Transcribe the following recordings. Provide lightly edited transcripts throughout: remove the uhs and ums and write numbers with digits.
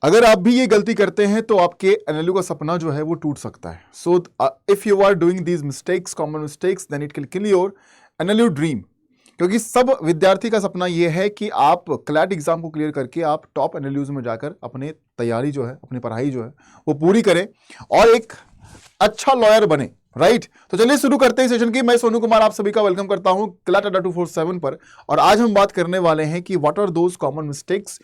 अगर आप भी ये गलती करते हैं तो आपके एनएलयू का सपना जो है वो टूट सकता है। So if you are doing these mistakes, common mistakes, then it can kill your NLU dream. क्योंकि सब विद्यार्थी का सपना ये है कि आप क्लैट एग्जाम को क्लियर करके आप टॉप एनएलयूज में जाकर अपने तैयारी जो है, अपनी पढ़ाई जो है वो पूरी करें और एक अच्छा लॉयर बने, राइट। तो चलिए शुरू करते हैं सेशन की। मैं सोनू कुमार आप सभी का वेलकम करता हूं क्लैट अड्डा 247 पर, और आज हम बात करने वाले हैं कि what are those common mistakes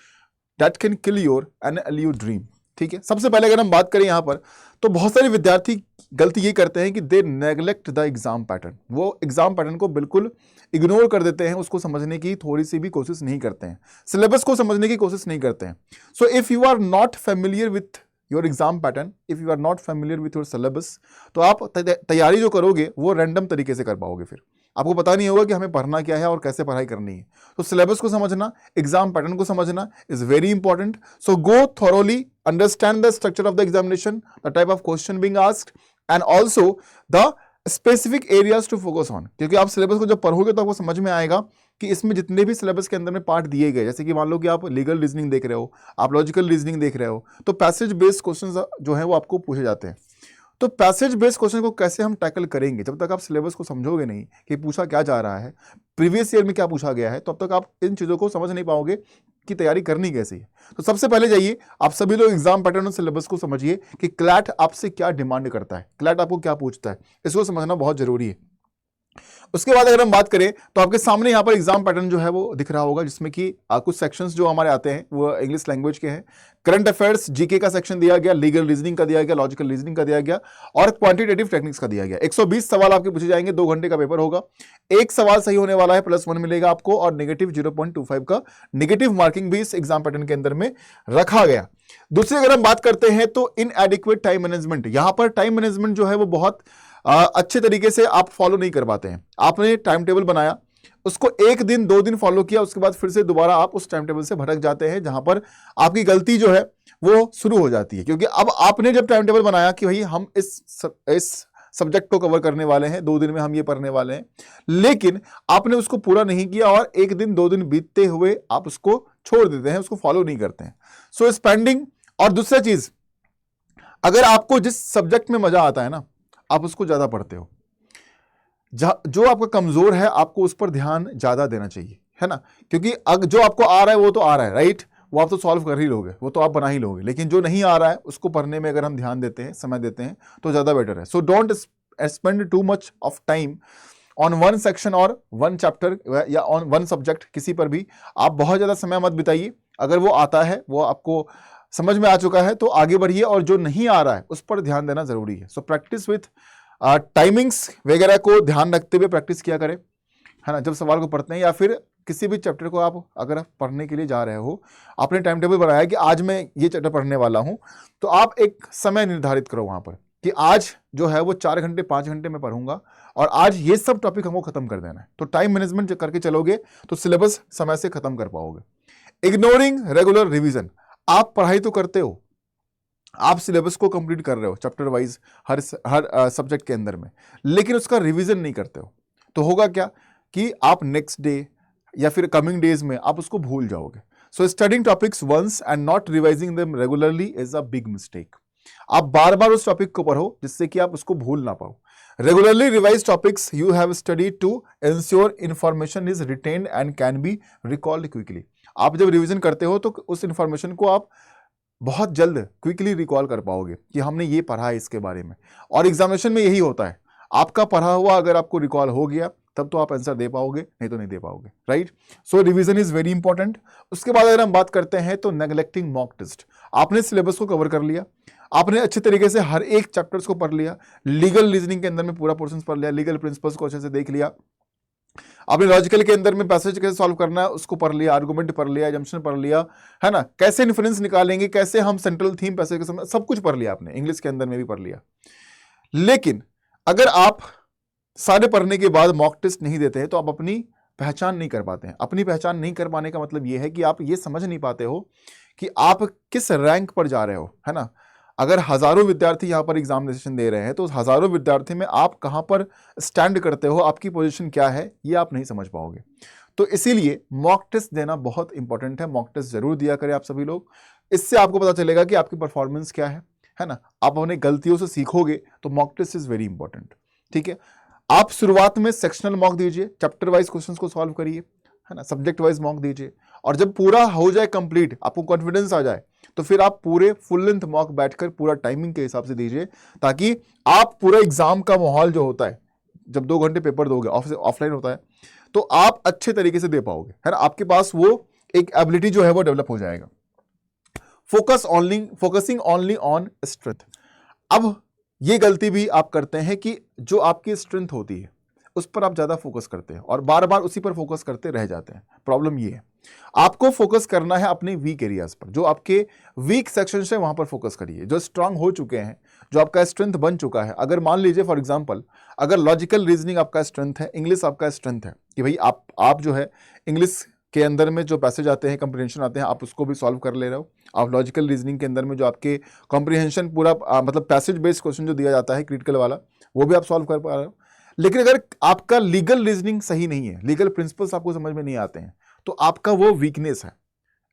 that can kill your NLU dream. ठीक है, सबसे पहले अगर हम बात करें यहां पर, तो बहुत सारे विद्यार्थी गलती ये करते हैं कि दे नेग्लेक्ट द एग्जाम पैटर्न। वो एग्जाम पैटर्न को बिल्कुल इग्नोर कर देते हैं, उसको समझने की थोड़ी सी भी कोशिश नहीं करते हैं, सिलेबस को समझने की कोशिश नहीं करते हैं। So if you are not familiar with your exam pattern, if you are not familiar with your syllabus, तो आप तैयारी जो करोगे वो रैंडम तरीके से कर पाओगे। फिर आपको पता नहीं होगा कि हमें पढ़ना क्या है और कैसे पढ़ाई करनी है। तो सिलेबस को समझना, एग्जाम पैटर्न को समझना is very important. So go thoroughly, understand the structure of the examination, the type of question being asked, and also the specific areas to focus on. क्योंकि आप सिलेबस को जब पढ़ोगे तो आपको समझ में आएगा कि इसमें जितने भी सिलेबस के अंदर में पार्ट दिए गए, जैसे कि मान लो कि आप लीगल रीजनिंग देख रहे हो, आप लॉजिकल रीजनिंग देख रहे हो, तो पैसेज बेस्ड क्वेश्चंस जो है वो आपको पूछे जाते हैं। तो पैसेज बेस्ड क्वेश्चन को कैसे हम टैकल करेंगे, जब तक आप सिलेबस को समझोगे नहीं कि पूछा क्या जा रहा है, प्रीवियस ईयर में क्या पूछा गया है, तब तक आप इन चीज़ों को समझ नहीं पाओगे कि तैयारी करनी कैसी है। तो सबसे पहले जाइए आप सभी लोग एग्जाम पैटर्न और सिलेबस को समझिए कि क्लैट आपसे क्या डिमांड करता है, क्लैट आपको क्या पूछता है, इसको समझना बहुत जरूरी है। उसके बाद अगर हम बात करें तो आपके सामने यहाँ पर एग्जाम पैटर्न जो है वो दिख रहा होगा, जिसमें कि कुछ सेक्शंस जो हमारे आते हैं वो इंग्लिश लैंग्वेज के हैं, करंट अफेयर्स, जीके का सेक्शन दिया गया, लीगल रीजनिंग का दिया गया, लॉजिकल रीजनिंग का दिया गया और क्वांटिटेटिव टेक्निक्स का दिया गया। 120 सवाल आपके पूछे जाएंगे, 2 घंटे का पेपर होगा। एक सवाल सही होने वाला है +1 मिलेगा आपको, और नेगेटिव 0.25 का नेगेटिव मार्किंग भी इस एग्जाम पैटर्न के अंदर में रखा गया। दूसरी अगर हम बात करते हैं तो इनएडिक्वेट टाइम मैनेजमेंट। यहां पर टाइम मैनेजमेंट जो है वो बहुत अच्छे तरीके से आप फॉलो नहीं कर पाते हैं। आपने टाइम टेबल बनाया, उसको 1 दिन 2 दिन फॉलो किया, उसके बाद फिर से दोबारा आप उस टाइम टेबल से भटक जाते हैं, जहां पर आपकी गलती जो है वो शुरू हो जाती है। क्योंकि अब आपने जब टाइम टेबल बनाया कि भाई हम इस सब्जेक्ट को कवर करने वाले हैं, 2 दिन में हम ये पढ़ने वाले हैं, लेकिन आपने उसको पूरा नहीं किया और 1 दिन 2 दिन बीतते हुए आप उसको छोड़ देते हैं, उसको फॉलो नहीं करते हैं। सो स्पेंडिंग। और दूसरा चीज, अगर आपको जिस सब्जेक्ट में मजा आता है ना, आप उसको ज्यादा पढ़ते हो, जो आपका कमजोर है आपको उस पर ध्यान ज्यादा देना चाहिए, है ना। क्योंकि जो आपको आ रहा है वो तो आ रहा है, राइट, वो आप तो सॉल्व कर ही लोगे, वो तो आप बना ही लोगे, लेकिन जो नहीं आ रहा है उसको पढ़ने में अगर हम ध्यान देते हैं, समय देते हैं, तो ज्यादा बेटर है। So don't spend too much of time on one section और वन चैप्टर या ऑन वन सब्जेक्ट, किसी पर भी आप बहुत ज्यादा समय मत बिताइए। अगर वो आता है, वो आपको समझ में आ चुका है, तो आगे बढ़िए, और जो नहीं आ रहा है उस पर ध्यान देना जरूरी है। सो प्रैक्टिस विथ टाइमिंग्स वगैरह को ध्यान रखते हुए प्रैक्टिस किया करें, है ना। जब सवाल को पढ़ते हैं या फिर किसी भी चैप्टर को आप अगर पढ़ने के लिए जा रहे हो, आपने टाइम टेबल बनाया कि आज मैं ये चैप्टर पढ़ने वाला हूं, तो आप एक समय निर्धारित करो वहां पर कि आज जो है वो 4 घंटे 5 घंटे में पढ़ूंगा और आज ये सब टॉपिक हमको खत्म कर देना है। तो टाइम मैनेजमेंट करके चलोगे तो सिलेबस समय से खत्म कर पाओगे। Ignoring regular revision. आप पढ़ाई तो करते हो, आप सिलेबस को कंप्लीट कर रहे हो चैप्टर वाइज हर सब्जेक्ट के अंदर में, लेकिन उसका रिवीजन नहीं करते हो, तो होगा क्या कि आप नेक्स्ट डे या फिर कमिंग डेज में आप उसको भूल जाओगे। So studying topics once and not revising them regularly is a big mistake. आप बार बार उस टॉपिक को पढ़ो जिससे कि आप उसको भूल ना पाओ। Regularly revise topics you have studied to ensure information is retained and can be recalled quickly. आप जब रिवीजन करते हो तो उस इंफॉर्मेशन को आप बहुत जल्द क्विकली रिकॉल कर पाओगे कि हमने ये पढ़ा है इसके बारे में। और एग्जामिनेशन में यही होता है, आपका पढ़ा हुआ अगर आपको रिकॉल हो गया तब तो आप आंसर दे पाओगे, नहीं तो नहीं दे पाओगे, right. So revision is very important. उसके बाद अगर हम बात करते हैं तो नेग्लेक्टिंग मॉक टेस्ट। आपने सिलेबस को कवर कर लिया, आपने अच्छे तरीके से हर एक चैप्टर्स को पढ़ लिया, लीगल रीजनिंग के अंदर में पूरा पोर्शन पढ़ लिया, लीगल प्रिंसिपल्स को अच्छे से देख लिया, आपने लॉजिकल के अंदर में पैसेज कैसे सॉल्व करना है उसको पढ़ लिया, आर्गुमेंट पढ़ लिया, जंक्शन पढ़ लिया, है ना, कैसे इन्फ्रेंस निकालेंगे, कैसे हम सेंट्रल थीम पैसेज के सब कुछ पढ़ लिया आपने, इंग्लिश के अंदर में भी पढ़ लिया। लेकिन अगर आप सारे पढ़ने के बाद मॉक टेस्ट नहीं देते हैं तो आप अपनी पहचान नहीं कर पाते हैं। अपनी पहचान नहीं कर पाने का मतलब यह है कि आप ये समझ नहीं पाते हो कि आप किस रैंक पर जा रहे हो, है ना। अगर हजारों विद्यार्थी यहाँ पर एग्जामिनेशन दे रहे हैं तो उस हजारों विद्यार्थी में आप कहाँ पर स्टैंड करते हो, आपकी पोजीशन क्या है, ये आप नहीं समझ पाओगे। तो इसीलिए मॉक टेस्ट देना बहुत इंपॉर्टेंट है। मॉक टेस्ट जरूर दिया करें आप सभी लोग। इससे आपको पता चलेगा कि आपकी परफॉर्मेंस क्या है ना। आप अपनी गलतियों से सीखोगे तो mock test is very important, ठीक है। आप शुरुआत में सेक्शनल मॉक दीजिए, चैप्टर वाइज क्वेश्चंस को सॉल्व करिए, है ना, सब्जेक्ट वाइज मॉक दीजिए, और जब पूरा हो जाए कंप्लीट, आपको कॉन्फिडेंस आ जाए, तो फिर आप पूरे फुल लेंथ मॉक बैठकर पूरा टाइमिंग के हिसाब से दीजिए, ताकि आप पूरा एग्जाम का माहौल जो होता है, जब 2 घंटे पेपर दोगे, ऑफलाइन होता है, तो आप अच्छे तरीके से दे पाओगे, है ना। आपके पास वो एक एबिलिटी जो है वो डेवलप हो जाएगा। Focusing only on strength. अब ये गलती भी आप करते हैं कि जो आपकी स्ट्रेंथ होती है उस पर आप ज्यादा फोकस करते हैं और बार बार उसी पर फोकस करते रह जाते हैं। प्रॉब्लम ये है, आपको फोकस करना है अपने वीक एरियाज पर, जो आपके वीक सेक्शन है वहां पर फोकस करिए। जो स्ट्रांग हो चुके हैं, जो आपका स्ट्रेंथ बन चुका है, अगर मान लीजिए फॉर एग्जांपल, अगर लॉजिकल रीजनिंग आपका स्ट्रेंथ है, इंग्लिश आपका स्ट्रेंथ है, कि भाई आप जो है इंग्लिश के अंदर में जो पैसेज आते हैं, कंप्रीहेंशन आते हैं, आप उसको भी सॉल्व कर ले रहे हो। आप लॉजिकल रीजनिंग के अंदर में जो आपके कॉम्प्रीहेंशन पूरा मतलब पैसेज बेस्ड क्वेश्चन जो दिया जाता है क्रिटिकल वाला, वो भी आप सॉल्व कर पा रहे हो। लेकिन अगर आपका लीगल रीजनिंग सही नहीं है, लीगल प्रिंसिपल्स आपको समझ में नहीं आते हैं, तो आपका वो वीकनेस है।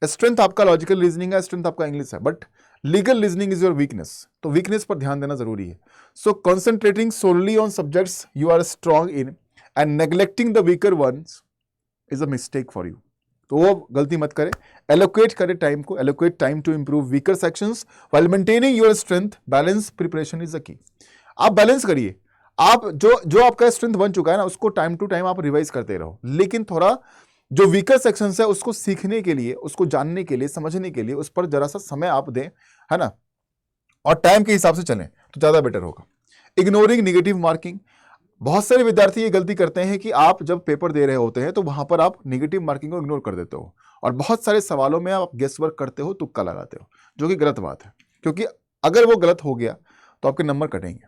स्ट्रेंथ आपका लॉजिकल रीजनिंग है, स्ट्रेंथ आपका इंग्लिश है, but legal reasoning is your weakness. तो वीकनेस पर ध्यान देना जरूरी है। So concentrating solely on subjects you are strong in and neglecting the weaker ones is a mistake for you. तो वो गलती मत करें। एलोकेट करें टाइम को, allocate time to improve weaker sections while maintaining your strength. Balance preparation is the key. आप balance करिए, आप जो आपका स्ट्रेंथ बन चुका है ना, उसको टाइम टू टाइम आप रिवाइज करते रहो, लेकिन थोड़ा जो वीकर सेक्शंस है उसको सीखने के लिए, उसको जानने के लिए, समझने के लिए उस पर जरा सा समय आप दें, है ना, और टाइम के हिसाब से चलें तो ज्यादा बेटर होगा। Ignoring negative marking. बहुत सारे विद्यार्थी ये गलती करते हैं कि आप जब पेपर दे रहे होते हैं तो वहां पर आप नेगेटिव मार्किंग को इग्नोर कर देते हो, और बहुत सारे सवालों में आप गेस वर्क करते हो, तुक्का लगाते हो, जो कि गलत बात है। क्योंकि अगर वो गलत हो गया तो आपके नंबर कटेंगे,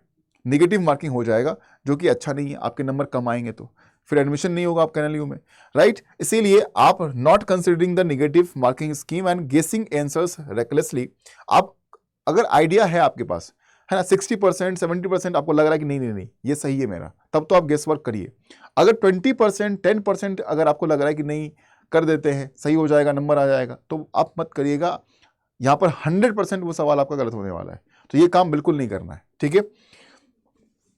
नेगेटिव मार्किंग हो जाएगा, जो कि अच्छा नहीं है। आपके नंबर कम आएंगे तो फिर एडमिशन नहीं होगा आपका एनएलयू में, राइट। इसीलिए आप not considering the negative marking scheme and गेसिंग आंसर्स रेकलेसली। आप अगर आइडिया है आपके पास, है ना, 60% 70% आपको लग रहा है कि नहीं ये सही है मेरा, तब तो आप गेस वर्क करिए। अगर 20% 10% अगर आपको लग रहा है कि नहीं कर देते हैं, सही हो जाएगा, नंबर आ जाएगा, तो आप मत करिएगा। यहां पर 100% वो सवाल आपका गलत होने वाला है, तो ये काम बिल्कुल नहीं करना है, ठीक है,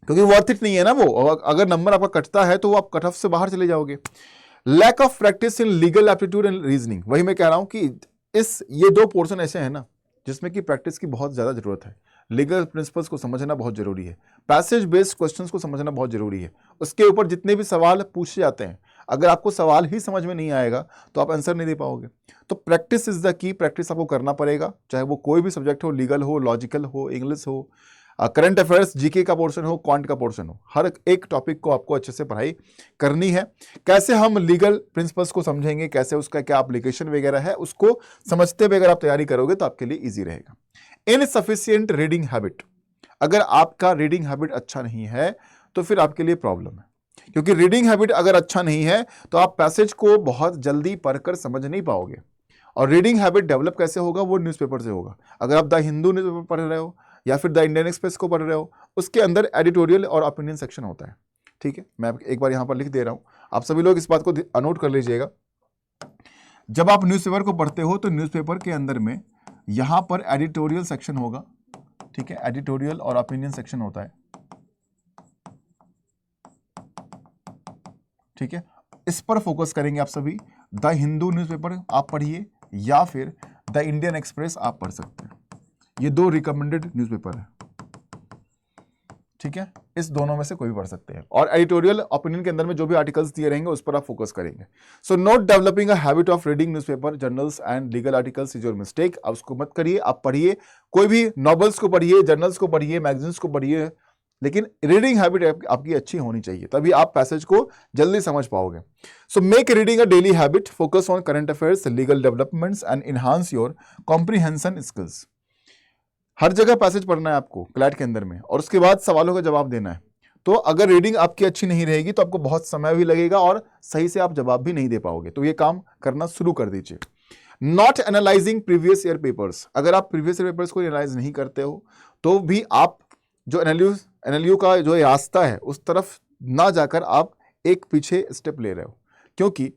क्योंकि वर्थ इट नहीं है ना वो। अगर नंबर आपका कटता है तो आप कट ऑफ से बाहर चले जाओगे। Lack of practice in legal aptitude and reasoning. वही मैं कह रहा हूं कि ये 2 पोर्शन ऐसे हैं ना जिसमें कि प्रैक्टिस की बहुत ज्यादा जरूरत है। लीगल प्रिंसिपल्स को समझना बहुत जरूरी है, पैसेज बेस्ड क्वेश्चंस को समझना बहुत जरूरी है। उसके ऊपर जितने भी सवाल पूछे जाते हैं, अगर आपको सवाल ही समझ में नहीं आएगा तो आप आंसर नहीं दे पाओगे। तो प्रैक्टिस इज द की। प्रैक्टिस आपको करना पड़ेगा, चाहे वो कोई भी सब्जेक्ट हो, लीगल हो, लॉजिकल हो, इंग्लिश हो, करंट अफेयर्स, जीके का पोर्शन हो, क्वांट का पोर्शन हो, हर एक टॉपिक को आपको अच्छे से पढ़ाई करनी है। कैसे हम लीगल प्रिंसिपल्स को समझेंगे, कैसे उसका क्या एप्लीकेशन वगैरह है, उसको समझते हुए अगर आप तैयारी करोगे तो आपके लिए इजी रहेगा। Insufficient reading habit. अगर आपका रीडिंग हैबिट अच्छा नहीं है तो फिर आपके लिए प्रॉब्लम है, क्योंकि रीडिंग हैबिट अगर अच्छा नहीं है तो आप पैसेज को बहुत जल्दी पढ़कर समझ नहीं पाओगे। और रीडिंग हैबिट डेवलप कैसे होगा, वो न्यूज़पेपर से होगा। अगर आप द हिंदू न्यूज़पेपर पढ़ रहे हो या फिर द इंडियन एक्सप्रेस को पढ़ रहे हो, उसके अंदर एडिटोरियल और ओपिनियन सेक्शन होता है, ठीक है। मैं एक बार यहां पर लिख दे रहा हूं, आप सभी लोग इस बात को नोट कर लीजिएगा। जब आप न्यूज़पेपर को पढ़ते हो तो न्यूज़पेपर के अंदर में यहां पर एडिटोरियल सेक्शन होगा, ठीक है, एडिटोरियल और ओपिनियन सेक्शन होता है, ठीक है। इस पर फोकस करेंगे आप सभी। द हिंदू न्यूज़पेपर आप पढ़िए या फिर द इंडियन एक्सप्रेस आप पढ़ सकते हैं। ये 2 रिकमेंडेड न्यूज़पेपर है, ठीक है, इस दोनों में से कोई भी पढ़ सकते हैं। और एडिटोरियल ओपिनियन के अंदर में जो भी आर्टिकल्स दिए रहेंगे उस पर आप फोकस करेंगे। So not developing a habit of reading newspaper, journals and legal articles is your mistake. आप उसको मत करिए, आप पढ़िए, कोई भी नॉवेल्स को पढ़िए, जर्नल्स को पढ़िए, मैगजीन्स को पढ़िए, लेकिन रीडिंग हैबिट आपकी अच्छी होनी चाहिए, तभी आप पैसेज को जल्दी समझ पाओगे। So make reading a daily habit, focus on current affairs, legal developments and enhance your comprehension skills. हर जगह पैसेज पढ़ना है आपको क्लैट के अंदर में, और उसके बाद सवालों का जवाब देना है। तो अगर रीडिंग आपकी अच्छी नहीं रहेगी तो आपको बहुत समय भी लगेगा और सही से आप जवाब भी नहीं दे पाओगे। तो ये काम करना शुरू कर दीजिए। Not analysing previous year papers. अगर आप प्रीवियस ईयर पेपर्स को एनालाइज नहीं करते हो तो भी आप जो एनएलयू का जो रास्ता है उस तरफ ना जाकर आप एक पीछे स्टेप ले रहे हो, क्योंकि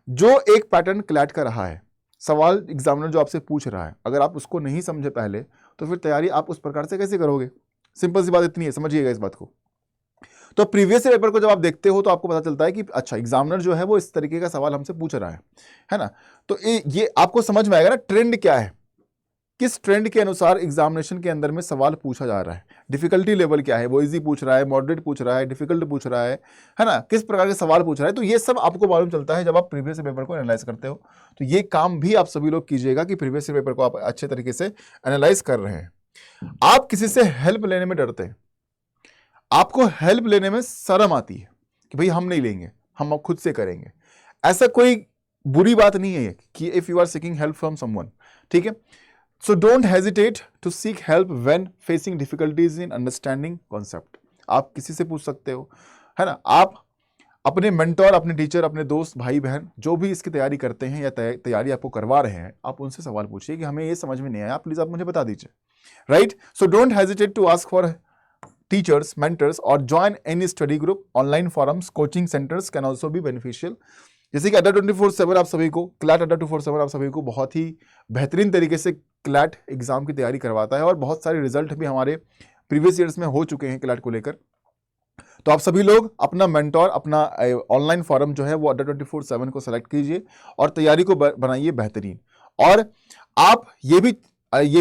जो एक पैटर्न क्लैट का रहा है, सवाल एग्जामिनर जो आपसे पूछ रहा है, अगर आप उसको नहीं समझे पहले, तो फिर तैयारी आप उस प्रकार से कैसे करोगे? सिंपल सी बात इतनी है, समझिएगा इस बात को। तो प्रीवियस पेपर को जब आप देखते हो तो आपको पता चलता है कि अच्छा एग्जामिनर जो है वो इस तरीके का सवाल हमसे पूछ रहा है ना। तो ये आपको समझ में आएगा ना ट्रेंड क्या है, किस ट्रेंड के अनुसार एग्जामिनेशन के अंदर में सवाल पूछा जा रहा है, डिफिकल्टी लेवल क्या है, वो इजी पूछ रहा है, मॉडरेट पूछ रहा है, डिफिकल्ट पूछ रहा है ना, किस प्रकार के सवाल पूछ रहा है। तो ये सब आपको मालूम चलता है जब आप प्रीवियस पेपर को एनालाइज करते हो। तो ये काम भी आप सभी लोग कीजिएगा कि प्रीवियस पेपर को आप अच्छे तरीके से एनालाइज कर रहे हैं। आप किसी से हेल्प लेने में डरते हैं, आपको हेल्प लेने में शर्म आती है कि भाई हम नहीं लेंगे, हम खुद से करेंगे। ऐसा कोई बुरी बात नहीं है कि if you are seeking help from someone, ठीक है। So don't hesitate to seek help when facing difficulties in understanding concept. आप किसी से पूछ सकते हो, है ना। आप अपने मेंटोर, अपने टीचर, अपने दोस्त, भाई बहन जो भी इसकी तैयारी करते हैं या तैयारी आपको करवा रहे हैं, आप उनसे सवाल पूछिए कि हमें ये समझ में नहीं आया, प्लीज आप मुझे बता दीजिए, right. So don't hesitate to ask for teachers, mentors or join any study group, online forums, coaching centers can also be beneficial। जैसे कि अड्डा 24/7 आप सभी को, क्लैट अड्डा 24/7 आप सभी को बहुत ही बेहतरीन तरीके से क्लैट एग्जाम की तैयारी करवाता है और बहुत सारे रिजल्ट भी हमारे प्रीवियस ईयर्स में हो चुके हैं क्लैट को लेकर। तो आप सभी लोग अपना मेंटोर, अपना ऑनलाइन फॉरम जो है वो अड्डा 24/7 को सेलेक्ट कीजिए और तैयारी को बनाइए बेहतरीन। और आप ये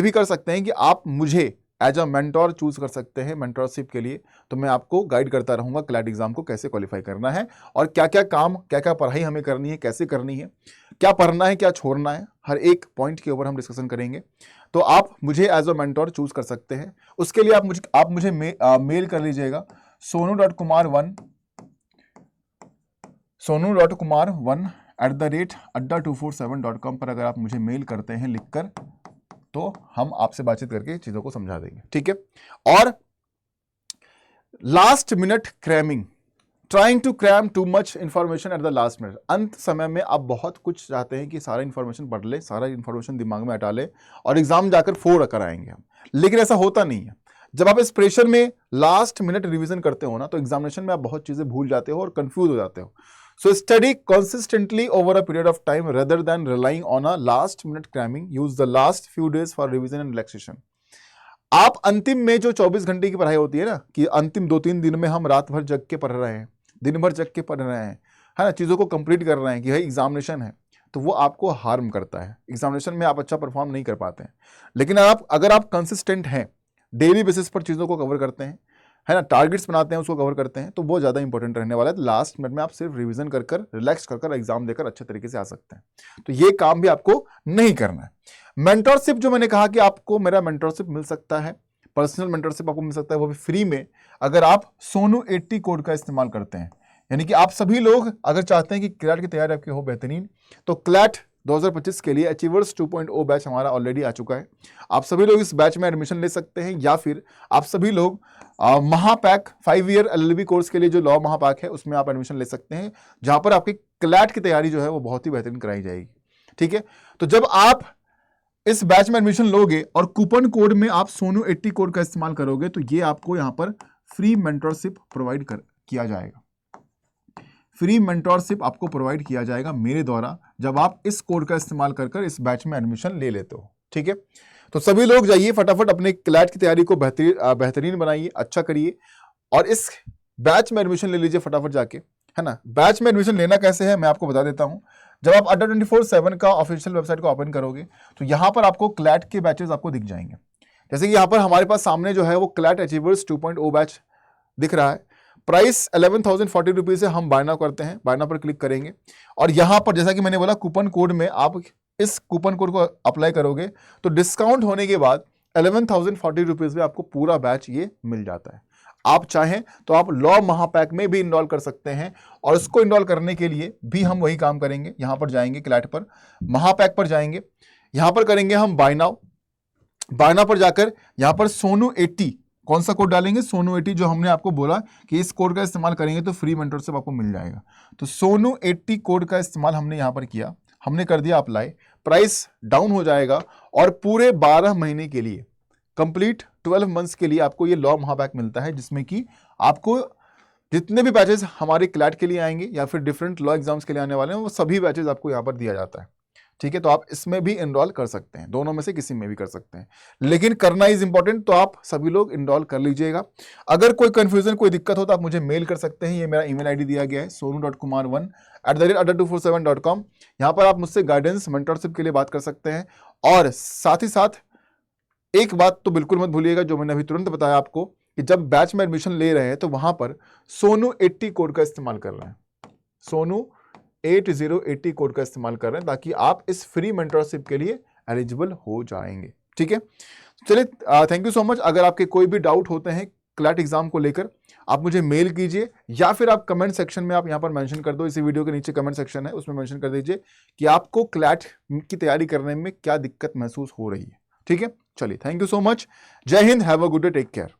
भी कर सकते हैं कि आप मुझे एज अ मेंटोर चूज कर सकते हैं मेंटोरशिप के लिए। तो मैं आपको गाइड करता रहूंगा क्लैट एग्जाम को कैसे क्वालिफाई करना है और क्या क्या काम, क्या क्या पढ़ाई हमें करनी है, कैसे करनी है, क्या पढ़ना है, क्या छोड़ना है, हर एक पॉइंट के ऊपर हम डिस्कशन करेंगे। तो आप मुझे एज अ मेंटोर चूज कर सकते हैं। उसके लिए आप मुझे मेल कर लीजिएगा sonu.kumar1@adda247.com पर अगर आप मुझे मेल करते हैं लिखकर, तो हम आपसे बातचीत करके चीजों को समझा देंगे, ठीक है। और last minute cramming, trying to cram too much information at the last minute. अंत समय में आप बहुत कुछ चाहते हैं कि सारा इंफॉर्मेशन पढ़ ले, सारा इंफॉर्मेशन दिमाग में हटा ले और एग्जाम जाकर फोड़ कर आएंगे हम, लेकिन ऐसा होता नहीं है। जब आप इस प्रेशर में लास्ट मिनट रिवीजन करते हो ना, तो एग्जामिनेशन में आप बहुत चीजें भूल जाते हो और कंफ्यूज हो जाते हो। So study consistently over a period of time rather than relying on a last minute cramming. Use the last few days for revision and relaxation. आप अंतिम में जो 24 घंटे की पढ़ाई होती है ना, कि अंतिम 2-3 दिन में हम रात भर जग के पढ़ रहे हैं, दिन भर जग के पढ़ रहे हैं, है ना, चीजों को कंप्लीट कर रहे हैं कि भाई एग्जामिनेशन है, तो वो आपको हार्म करता है। एग्जामिनेशन में आप अच्छा परफॉर्म नहीं कर पाते हैं। लेकिन अगर आप कंसिस्टेंट हैं, डेली बेसिस पर चीजों को कवर करते हैं, है ना, टारगेट्स बनाते हैं, उसको कवर करते हैं, तो वो ज़्यादा इंपॉर्टेंट रहने वाला है। लास्ट मिनट में आप सिर्फ रिवीजन कर रिलैक्स कर एग्जाम देकर अच्छे तरीके से आ सकते हैं। तो ये काम भी आपको नहीं करना है। मेंटरशिप, जो मैंने कहा कि आपको मेरा मेंटरशिप मिल सकता है, पर्सनल मेंटरशिप आपको मिल सकता है, वो भी फ्री में, अगर आप सोनू 80 कोड का इस्तेमाल करते हैं। यानी कि आप सभी लोग अगर चाहते हैं कि क्लैट की तैयारी आपकी हो बेहतरीन, तो क्लैट 2025 के लिए अचीवर्स 2.0 बैच हमारा ऑलरेडी आ चुका है। आप सभी लोग इस बैच में एडमिशन ले सकते हैं, या फिर आप सभी लोग महापैक 5 ईयर LLB कोर्स के लिए जो लॉ महापैक है उसमें आप एडमिशन ले सकते हैं, जहां पर आपकी क्लैट की तैयारी जो है वो बहुत ही बेहतरीन कराई जाएगी, ठीक है। तो जब आप इस बैच में एडमिशन लोगे और कूपन कोड में आप सोनू 80 कोड का इस्तेमाल करोगे, तो ये आपको यहां पर फ्री मेंटरशिप प्रोवाइड किया जाएगा। फ्री मेंटरशिप आपको प्रोवाइड किया जाएगा मेरे द्वारा, जब आप इस कोड का इस्तेमाल कर इस बैच में एडमिशन ले लेते हो, ठीक है। तो सभी लोग जाइए फटाफट अपने क्लैट की तैयारी को बेहतरीन बनाइए, अच्छा करिए और इस बैच में एडमिशन ले लीजिए फटाफट जाके, है ना। बैच में एडमिशन लेना कैसे है मैं आपको बता देता हूं। जब आप अड्डा 24/7 का ऑफिशियल वेबसाइट को ओपन करोगे, तो यहां पर आपको क्लैट के बैचेस आपको दिख जाएंगे। जैसे कि यहां पर हमारे पास सामने जो है वो क्लैट अचीवर्स 2.0 बैच दिख रहा है। प्राइस 11,040 रुपीज है। हम बाय नाउ करते हैं, बाय नाउ पर क्लिक करेंगे और यहां पर जैसा कि मैंने बोला कूपन कोड में आप इस कूपन कोड को अप्लाई करोगे तो डिस्काउंट होने के बाद 11,040 रुपीज में आपको पूरा बैच ये मिल जाता है। आप चाहें तो आप लॉ महापैक में भी इनरोल कर सकते हैं और उसको इनरोल करने के लिए भी हम वही काम करेंगे। यहां पर जाएंगे क्लैट पर, महापैक पर जाएंगे, यहां पर करेंगे हम बाय नाउ। बाय नाउ पर जाकर यहां पर सोनू 80, कौन सा कोड डालेंगे, सोनू 80, जो हमने आपको बोला कि इस कोड का इस्तेमाल करेंगे तो फ्री मेंटरशिप आपको मिल जाएगा। तो सोनू 80 कोड का इस्तेमाल हमने यहां पर किया, हमने कर दिया अप्लाई, प्राइस डाउन हो जाएगा और पूरे 12 महीने के लिए, कंप्लीट 12 मंथ्स के लिए आपको ये लॉ महापैक मिलता है, जिसमें कि आपको जितने भी बैचेस हमारे क्लैट के लिए आएंगे या फिर डिफरेंट लॉ एग्जाम्स के लिए आने वाले हैं, वो सभी बैचेस आपको यहाँ पर दिया जाता है। ठीक है, तो आप इसमें भी इनरोल कर सकते हैं, दोनों में से किसी में भी कर सकते हैं, लेकिन करना इज इंपॉर्टेंट, तो आप सभी लोग इनरोल कर लीजिएगा। अगर कोई कंफ्यूजन, कोई दिक्कत हो तो आप मुझे मेल कर सकते हैं, ये मेरा ईमेल आईडी दिया गया है sonu.kumar1@247.com। यहाँ पर आप मुझसे गाइडेंस, मेंटरशिप के लिए बात कर सकते हैं। और साथ ही साथ एक बात तो बिल्कुल मत भूलिएगा, जो मैंने अभी तुरंत बताया आपको, कि जब बैच में एडमिशन ले रहे हैं तो वहां पर सोनू 80 कोड का इस्तेमाल कर रहे हैं, सोनू 8080 कोड का इस्तेमाल कर रहे हैं, ताकि आप इस फ्री मेंटरशिप के लिए एलिजिबल हो जाएंगे। ठीक है, चलिए, थैंक यू सो मच। अगर आपके कोई भी डाउट होते हैं क्लैट एग्जाम को लेकर, आप मुझे मेल कीजिए, या फिर आप कमेंट सेक्शन में आप यहां पर मेंशन कर दो, इसी वीडियो के नीचे कमेंट सेक्शन है, उसमें मेंशन कर दीजिए कि आपको क्लैट की तैयारी करने में क्या दिक्कत महसूस हो रही है। ठीक है, चलिए, thank you so much. Jai Hind, have a good day, take care.